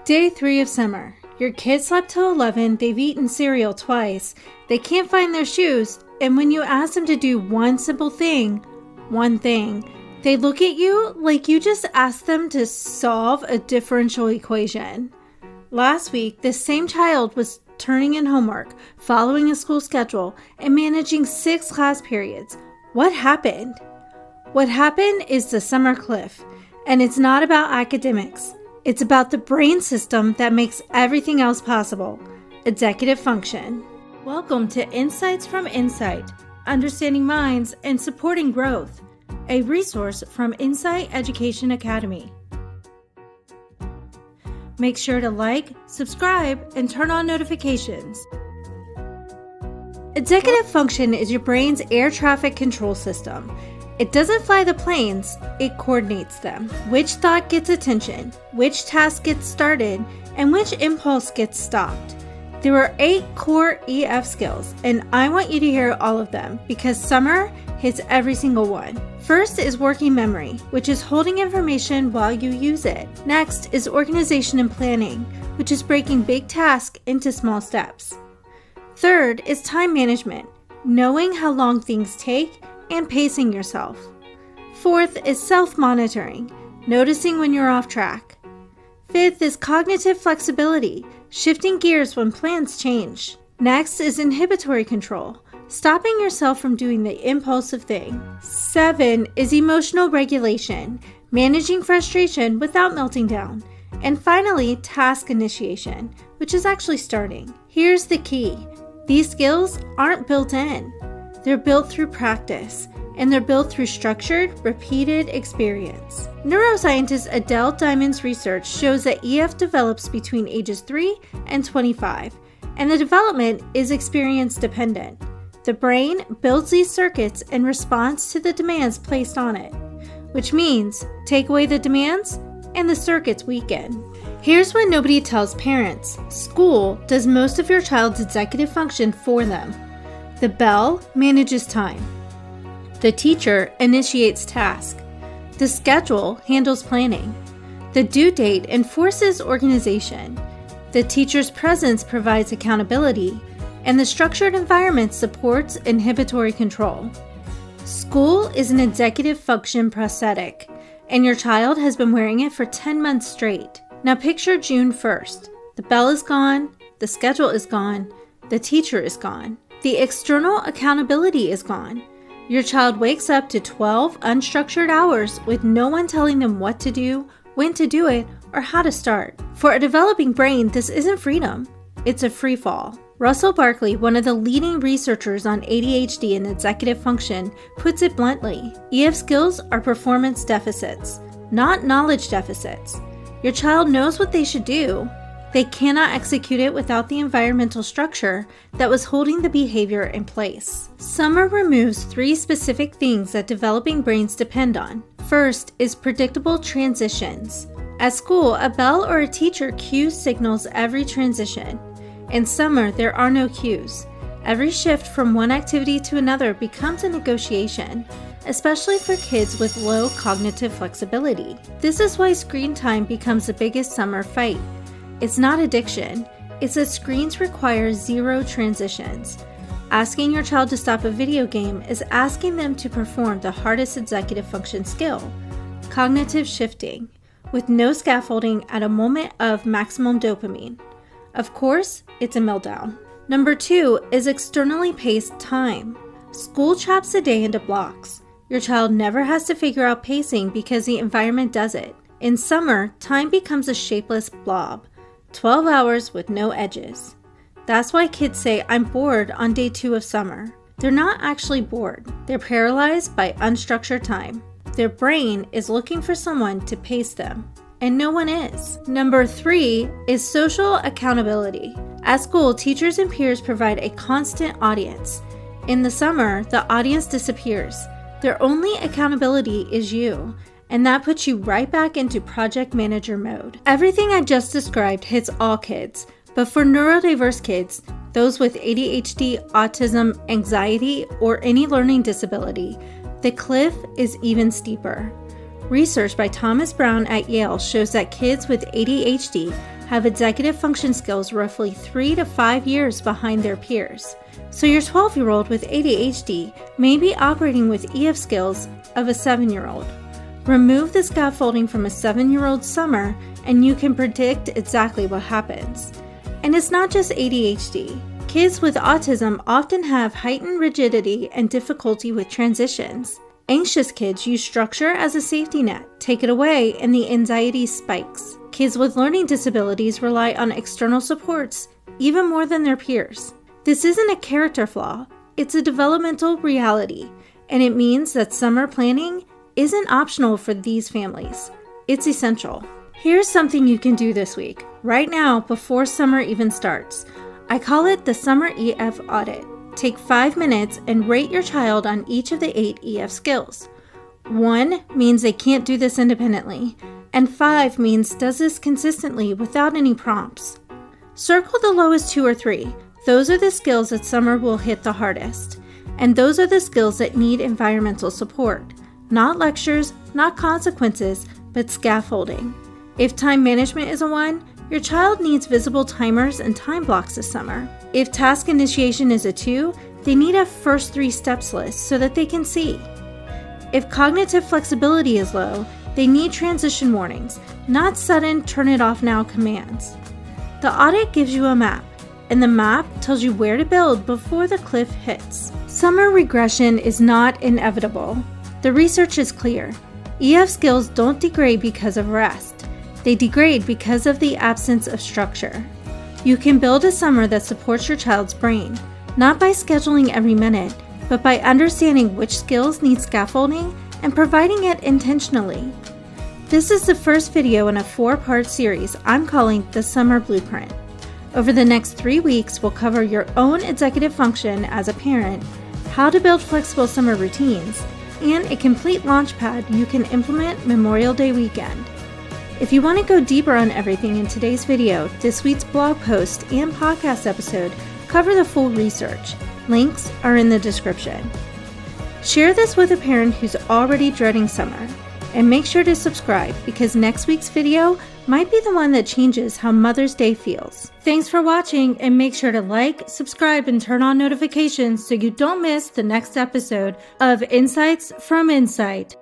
Day 3 of summer. Your kids slept till 11, they've eaten cereal twice, they can't find their shoes, and when you ask them to do one simple thing, they look at you like you just asked them to solve a differential equation. Last week, this same child was turning in homework, following a school schedule, and managing 6 class periods. What happened? What happened is the summer cliff, and it's not about academics. It's about the brain system that makes everything else possible, executive function. Welcome to Insights from Insight, Understanding Minds and Supporting Growth, a resource from Insight Education Academy. Make sure to like, subscribe, and turn on notifications. Executive function is your brain's air traffic control system. It doesn't fly the planes, it coordinates them. Which thought gets attention, which task gets started, and which impulse gets stopped. There are 8 core EF skills, and I want you to hear all of them because summer hits every single one. First is working memory, which is holding information while you use it. Next is organization and planning, which is breaking big tasks into small steps. Third is time management, knowing how long things take and pacing yourself. Fourth is self-monitoring, noticing when you're off track. Fifth is cognitive flexibility, shifting gears when plans change. Next is inhibitory control, stopping yourself from doing the impulsive thing. 7 is emotional regulation, managing frustration without melting down. And finally, task initiation, which is actually starting. Here's the key. These skills aren't built in. They're built through practice, and they're built through structured, repeated experience. Neuroscientist Adele Diamond's research shows that EF develops between ages 3 and 25, and the development is experience dependent. The brain builds these circuits in response to the demands placed on it, which means take away the demands and the circuits weaken. Here's what nobody tells parents. School does most of your child's executive function for them. The bell manages time. The teacher initiates tasks. The schedule handles planning. The due date enforces organization. The teacher's presence provides accountability, and the structured environment supports inhibitory control. School is an executive function prosthetic, and your child has been wearing it for 10 months straight. Now picture June 1st. The bell is gone, the schedule is gone, the teacher is gone. The external accountability is gone. Your child wakes up to 12 unstructured hours with no one telling them what to do, when to do it, or how to start. For a developing brain, this isn't freedom. It's a free fall. Russell Barkley, one of the leading researchers on ADHD and executive function, puts it bluntly. EF skills are performance deficits, not knowledge deficits. Your child knows what they should do. They cannot execute it without the environmental structure that was holding the behavior in place. Summer removes 3 specific things that developing brains depend on. First is predictable transitions. At school, a bell or a teacher cues signals every transition. In summer, there are no cues. Every shift from one activity to another becomes a negotiation, especially for kids with low cognitive flexibility. This is why screen time becomes the biggest summer fight. It's not addiction, it's that screens require 0 transitions. Asking your child to stop a video game is asking them to perform the hardest executive function skill, cognitive shifting, with no scaffolding at a moment of maximum dopamine. Of course, it's a meltdown. Number 2 is externally paced time. School chops the day into blocks. Your child never has to figure out pacing because the environment does it. In summer, time becomes a shapeless blob. 12 hours with no edges. That's why kids say, "I'm bored" on day 2 of summer. They're not actually bored. They're paralyzed by unstructured time. Their brain is looking for someone to pace them, and no one is. Number 3 is social accountability. At school, teachers and peers provide a constant audience. In the summer, the audience disappears. Their only accountability is you. And that puts you right back into project manager mode. Everything I just described hits all kids, but for neurodiverse kids, those with ADHD, autism, anxiety, or any learning disability, the cliff is even steeper. Research by Thomas Brown at Yale shows that kids with ADHD have executive function skills roughly 3 to 5 years behind their peers. So your 12-year-old with ADHD may be operating with EF skills of a 7-year-old. Remove the scaffolding from a 7-year-old's summer and you can predict exactly what happens. And it's not just ADHD. Kids with autism often have heightened rigidity and difficulty with transitions. Anxious kids use structure as a safety net. Take it away and the anxiety spikes. Kids with learning disabilities rely on external supports even more than their peers. This isn't a character flaw, it's a developmental reality, and it means that summer planning isn't optional for these families. It's essential. Here's something you can do this week, right now before summer even starts. I call it the Summer EF Audit. Take 5 minutes and rate your child on each of the 8 EF skills. 1 means they can't do this independently, and 5 means does this consistently without any prompts. Circle the lowest 2 or 3. Those are the skills that summer will hit the hardest. And those are the skills that need environmental support. Not lectures, not consequences, but scaffolding. If time management is a 1, your child needs visible timers and time blocks this summer. If task initiation is a 2, they need a first 3 steps list so that they can see. If cognitive flexibility is low, they need transition warnings, not sudden turn it off now commands. The audit gives you a map, and the map tells you where to build before the cliff hits. Summer regression is not inevitable. The research is clear. EF skills don't degrade because of rest. They degrade because of the absence of structure. You can build a summer that supports your child's brain, not by scheduling every minute, but by understanding which skills need scaffolding and providing it intentionally. This is the first video in a 4-part series I'm calling the Summer Blueprint. Over the next 3 weeks, we'll cover your own executive function as a parent, how to build flexible summer routines, and a complete launchpad you can implement Memorial Day weekend. If you want to go deeper on everything in today's video, this week's blog post and podcast episode cover the full research. Links are in the description. Share this with a parent who's already dreading summer, and make sure to subscribe because next week's video might be the one that changes how Mother's Day feels. Thanks for watching, and make sure to like, subscribe, and turn on notifications so you don't miss the next episode of Insights from Insight.